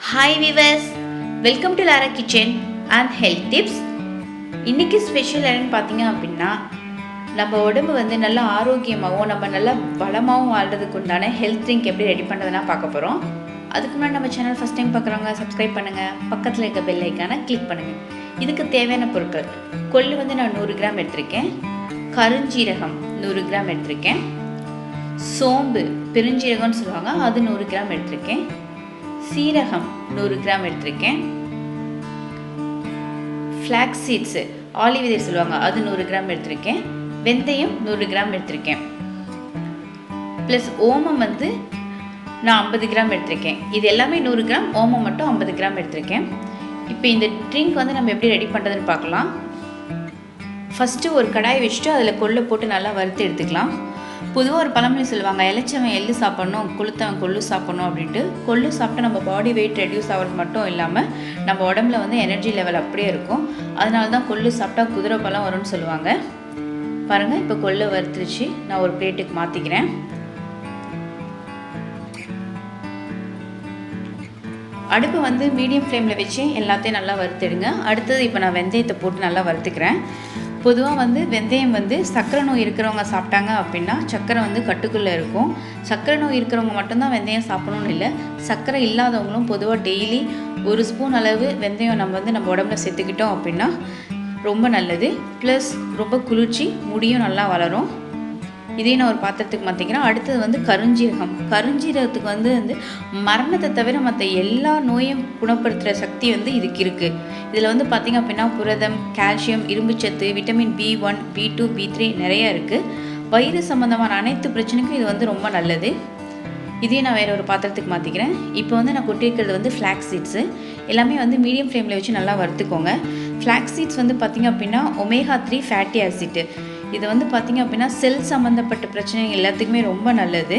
Hi viewers, welcome to Lara Kitchen and Health Tips. இன்னைக்கு special என்னன்னு பார்த்தீங்க அப்படின்னா நம்ம உடம்பு வந்து நல்லா ஆரோக்கியமாகவும் நம்ம நல்லா பலமாகவும் வாழ்றதுக்கு உண்டான ஹெல்த் ட்ரிங்க் எப்படி ரெடி பண்ணுறதுனா பார்க்க போகிறோம். அதுக்கு முன்னாடி நம்ம சேனல் ஃபஸ்ட் டைம் பார்க்குறவங்க சப்ஸ்கிரைப் பண்ணுங்கள், பக்கத்தில் இருக்க பெல் ஐக்கானை கிளிக் பண்ணுங்கள். இதுக்கு தேவையான பொருட்கள் கொள்ளு வந்து நான் 100 கிராம் எடுத்திருக்கேன், கருஞ்சீரகம் 100 கிராம் எடுத்திருக்கேன், சோம்பு பெருஞ்சீரகம்னு சொல்லுவாங்க அது 100 கிராம் எடுத்திருக்கேன், சீரகம் 100 கிராம் எடுத்திருக்கேன், ஃப்ளாக்ஸ் சீட்ஸு ஆலிவ் விதை சொல்லுவாங்க அது 100 கிராம் எடுத்திருக்கேன், வெந்தயம் 100 கிராம் எடுத்திருக்கேன், ப்ளஸ் ஓமம் வந்து நான் 50 கிராம் எடுத்திருக்கேன். இது எல்லாமே 100 கிராம், ஓமம் மட்டும் 50 கிராம் எடுத்திருக்கேன். இப்போ இந்த ட்ரிங்க் வந்து நம்ம எப்படி ரெடி பண்ணுறதுன்னு பார்க்கலாம். ஃபஸ்ட்டு ஒரு கடாய் வச்சுட்டு அதில் கொள்ளை போட்டு நல்லா வறுத்து எடுத்துக்கலாம். பொதுவாக ஒரு பழமொழி சொல்லுவாங்க, இளைச்சவன் எள்ளு சாப்பிட்ணும், கொளுத்தவன் கொள்ளு சாப்பிட்ணும் அப்படின்ட்டு. கொள்ளு சாப்பிட்டா நம்ம பாடி வெயிட் ரெடியூஸ் ஆகிறது மட்டும் இல்லாமல் நம்ம உடம்புல வந்து எனர்ஜி லெவல் அப்படியே இருக்கும். அதனால தான் கொள்ளு சாப்பிட்டா குதிரை பலம் வரும்னு சொல்லுவாங்க. பாருங்கள், இப்போ கொள்ளை வறுத்துருச்சு, நான் ஒரு பிளேட்டுக்கு மாற்றிக்கிறேன். அடுப்பு வந்து மீடியம் ஃப்ளேமில் வச்சு எல்லாத்தையும் நல்லா வறுத்துடுங்க. அடுத்தது இப்போ நான் வெந்தயத்தை போட்டு நல்லா வறுத்துக்கிறேன். பொதுவாக வந்து வெந்தயம் வந்து சர்க்கரை நோய் இருக்கிறவங்க சாப்பிட்டாங்க அப்படின்னா சர்க்கரை வந்து கட்டுக்குள்ளே இருக்கும். சர்க்கரை நோய் இருக்கிறவங்க மட்டும்தான் வெந்தயம் சாப்பிடணும்னு இல்லை, சர்க்கரை இல்லாதவங்களும் பொதுவாக டெய்லி 1 ஸ்பூன் அளவு வெந்தயம் நம்ம உடம்புல சேர்த்துக்கிட்டோம் அப்படின்னா ரொம்ப நல்லது. ப்ளஸ் ரொம்ப குளிர்ச்சி, முடியும் நல்லா வளரும். இதையும் நான் ஒரு பாத்திரத்துக்கு மாற்றிக்கிறேன். அடுத்தது வந்து கருஞ்சீரகத்துக்கு வந்து மரணத்தை தவிர மற்ற எல்லா நோயும் குணப்படுத்துகிற சக்தி வந்து இதுக்கு இருக்குது. இதில் வந்து பார்த்திங்க அப்படின்னா புரதம், கால்சியம், இரும்புச்சத்து, விட்டமின் B1, B2, B3 நிறையா இருக்குது. வயிறு சம்மந்தமான அனைத்து பிரச்சனைக்கும் இது வந்து ரொம்ப நல்லது. இதையும் நான் வேறு ஒரு பாத்திரத்துக்கு மாற்றிக்கிறேன். இப்போ வந்து நான் கொட்டியிருக்கிறது வந்து ஃப்ளாக்ஸ் சீட்ஸு. எல்லாமே வந்து மீடியம் ஃப்ளேமில் வச்சு நல்லா வறுத்துக்கோங்க. ஃப்ளாக்ஸ் சீட்ஸ் வந்து பார்த்திங்க அப்படின்னா ஒமேகா 3 ஃபேட்டி ஆசிட்டு. இது வந்து பார்த்திங்க அப்படின்னா செல் சம்மந்தப்பட்ட பிரச்சனைகள் எல்லாத்துக்குமே ரொம்ப நல்லது.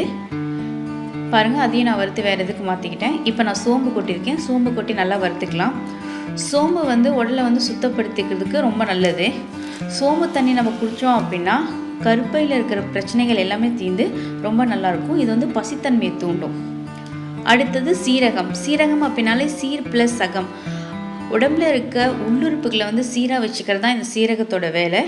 பாருங்கள், அதையும் நான் வறுத்து வேறு எதுக்கு மாற்றிக்கிட்டேன். இப்போ நான் சோம்பு கொட்டியிருக்கேன், சோம்பு கொட்டி நல்லா வறுத்துக்கலாம். சோம்பு வந்து உடலை வந்து சுத்தப்படுத்திக்கிறதுக்கு ரொம்ப நல்லது. சோம்பு தண்ணி நம்ம குடித்தோம் அப்படின்னா கருப்பையில் இருக்கிற பிரச்சனைகள் எல்லாமே தீர்ந்து ரொம்ப நல்லாயிருக்கும். இது வந்து பசித்தன்மையை தூண்டும். அடுத்தது சீரகம் அப்படின்னாலே சீர் ப்ளஸ் சகம். உடம்புல இருக்க உள்ளுறுப்புகளை வந்து சீராக வச்சுக்கிறது தான் இந்த சீரகத்தோட வேலை.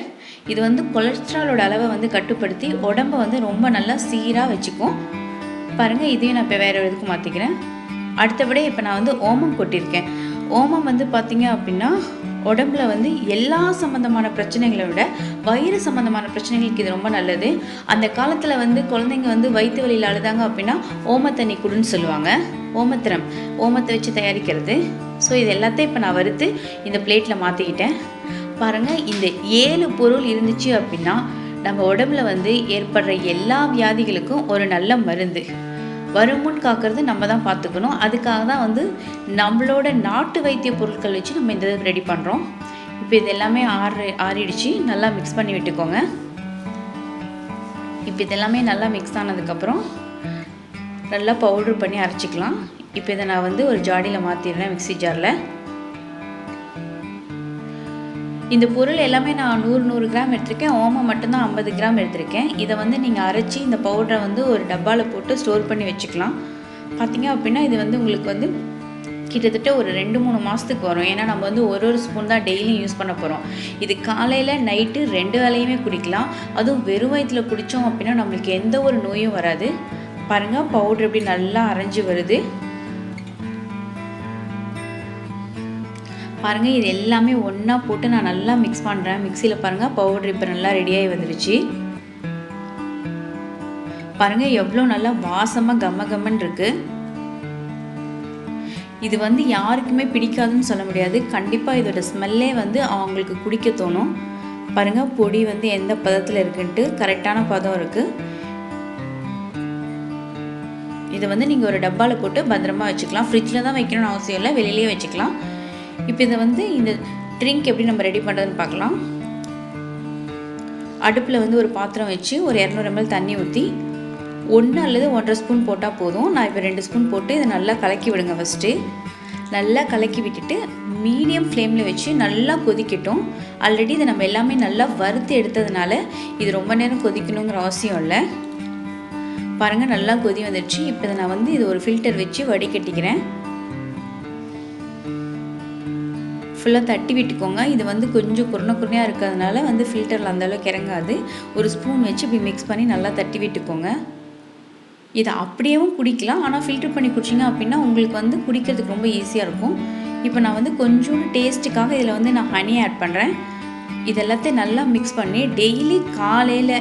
இது வந்து கொலஸ்ட்ராலோட அளவை வந்து கட்டுப்படுத்தி உடம்பை வந்து ரொம்ப நல்லா சீராக வச்சுக்கும். பாருங்கள், இதையும் நான் இப்போ வேறு எதுக்கு மாற்றிக்கிறேன். அடுத்தபடி இப்போ நான் வந்து ஓமம் கொட்டியிருக்கேன். ஓமம் வந்து பார்த்திங்க அப்படின்னா உடம்புல வந்து எல்லா சம்மந்தமான பிரச்சனைகளை விட வயிறு சம்மந்தமான பிரச்சனைகளுக்கு இது ரொம்ப நல்லது. அந்த காலத்தில் வந்து குழந்தைங்க வந்து வயிற்று வலியில் அழுதாங்க அப்படின்னா ஓமத்தண்ணி குடுன்னு சொல்லுவாங்க. ஓமத்தை வச்சு தயாரிக்கிறது. ஸோ இது எல்லாத்தையும் இப்போ நான் வறுத்து இந்த பிளேட்டில் மாற்றிக்கிட்டேன். பாருங்கள், இந்த 7 பொருள் இருந்துச்சு அப்படின்னா நம்ம உடம்புல வந்து ஏற்படுற எல்லா வியாதிகளுக்கும் ஒரு நல்ல மருந்து. வருமுன் காக்கிறது நம்ம தான் பார்த்துக்கணும். அதுக்காக தான் வந்து நம்மளோட நாட்டு வைத்திய பொருட்கள் வச்சு நம்ம இந்த ரெடி பண்ணுறோம். இப்போ இது எல்லாமே ஆறிடுச்சு, நல்லா மிக்ஸ் பண்ணி விட்டுக்கோங்க. இப்போ இதெல்லாமே நல்லா மிக்ஸ் ஆனதுக்கப்புறம் நல்லா பவுட்ரு பண்ணி அரைச்சிக்கலாம். இப்போ இதை நான் வந்து ஒரு ஜாடியில் மாற்றிடுறேன், மிக்ஸி ஜாரில். இந்த பொருள் எல்லாமே நான் 100 கிராம் எடுத்திருக்கேன். ஓமம் மட்டும்தான் 50 கிராம் எடுத்திருக்கேன். இதை வந்து நீங்கள் அரைச்சி இந்த பவுடரை வந்து ஒரு டப்பாவில் போட்டு ஸ்டோர் பண்ணி வச்சுக்கலாம். பார்த்தீங்க அப்படின்னா இது வந்து உங்களுக்கு வந்து கிட்டத்தட்ட ஒரு 2-3 மாதத்துக்கு வரும். ஏன்னா நம்ம வந்து ஒரு ஸ்பூன் தான் டெய்லியும் யூஸ் பண்ண போகிறோம். இது காலையில் நைட்டு 2 வேளையுமே குடிக்கலாம். அதுவும் வெறும் வயிற்றில் குடித்தோம் அப்படின்னா நம்மளுக்கு எந்த ஒரு நோயும் வராது. பாருங்கள், பவுடர் எப்படி நல்லா அரைஞ்சி வருது. பாருங்கள், இது எல்லாமே ஒன்றா போட்டு நான் நல்லா மிக்ஸ் பண்ணுறேன். மிக்சியில் பாருங்கள், பவுடர் இப்போ நல்லா ரெடியாகி வந்துடுச்சு. பாருங்கள், எவ்வளோ நல்லா வாசமாக கம்மன்னு இருக்குது. இது வந்து யாருக்குமே பிடிக்காதுன்னு சொல்ல முடியாது. கண்டிப்பாக இதோட ஸ்மெல்லே வந்து அவங்களுக்கு குடிக்க தோணும். பாருங்கள், பொடி வந்து எந்த பதத்தில் இருக்குன்ட்டு கரெக்டான பதம் இருக்குது. இதை வந்து நீங்கள் ஒரு டப்பாவில் போட்டு பத்திரமா வச்சுக்கலாம். ஃப்ரிட்ஜில் தான் வைக்கணும்னு அவசியம் இல்லை, வெளியிலேயே வச்சுக்கலாம். இப்போ இதை வந்து இந்த ட்ரிங்க் எப்படி நம்ம ரெடி பண்ணுறதுன்னு பார்க்கலாம். அடுப்பில் வந்து ஒரு பாத்திரம் வச்சு ஒரு 200 ml தண்ணி ஊற்றி 1 அல்லது 1.5 ஸ்பூன் போட்டால் போதும். நான் இப்போ 2 ஸ்பூன் போட்டு இதை நல்லா கலக்கி விடுங்க. ஃபஸ்ட்டு நல்லா கலக்கி விட்டுட்டு மீடியம் ஃப்ளேமில் வச்சு நல்லா கொதிக்கட்டும். ஆல்ரெடி இதை நம்ம எல்லாமே நல்லா வறுத்து எடுத்ததுனால இது ரொம்ப நேரம் கொதிக்கணுங்கிற அவசியம் இல்லை. பாருங்கள், நல்லா கொதி வந்துடுச்சு. இப்போ இதை நான் வந்து இது ஒரு ஃபில்டர் வச்சு வடிகட்டிக்கிறேன். ஃபுல்லாக தட்டி விட்டுக்கோங்க. இது வந்து கொஞ்சம் குருணையாக இருக்கிறதுனால வந்து ஃபில்டரில் அந்தளவுக்கு இறங்காது. ஒரு ஸ்பூன் வச்சு இப்படி மிக்ஸ் பண்ணி நல்லா தட்டி விட்டுக்கோங்க. இதை அப்படியேவும் குடிக்கலாம். ஆனால் ஃபில்டர் பண்ணி குடிச்சிங்க அப்படின்னா உங்களுக்கு வந்து குடிக்கிறதுக்கு ரொம்ப ஈஸியாக இருக்கும். இப்போ நான் வந்து கொஞ்சோண்டு டேஸ்ட்டுக்காக இதில் வந்து நான் ஹனி ஆட் பண்ணுறேன். இதெல்லாத்தையும் நல்லா மிக்ஸ் பண்ணி டெய்லி காலையில்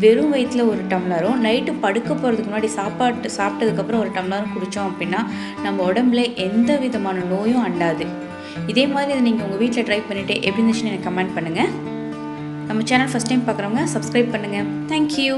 வெறும் வயிற்றில் ஒரு டம்ளரும், நைட்டு படுக்க போகிறதுக்கு முன்னாடி சாப்பிட்டதுக்கப்புறம் ஒரு டம்ளரும் குடித்தோம் அப்படின்னா நம்ம உடம்புல எந்த விதமான நோயும் அண்டாது. இதே மாதிரி இதை நீங்கள் உங்கள் வீட்டில் ட்ரை பண்ணிவிட்டு எப்படி இருந்துச்சுன்னு எனக்கு கமெண்ட் பண்ணுங்கள். நம்ம சேனல் ஃபஸ்ட் டைம் பார்க்குறவங்க சப்ஸ்கிரைப் பண்ணுங்கள். தேங்க்யூ.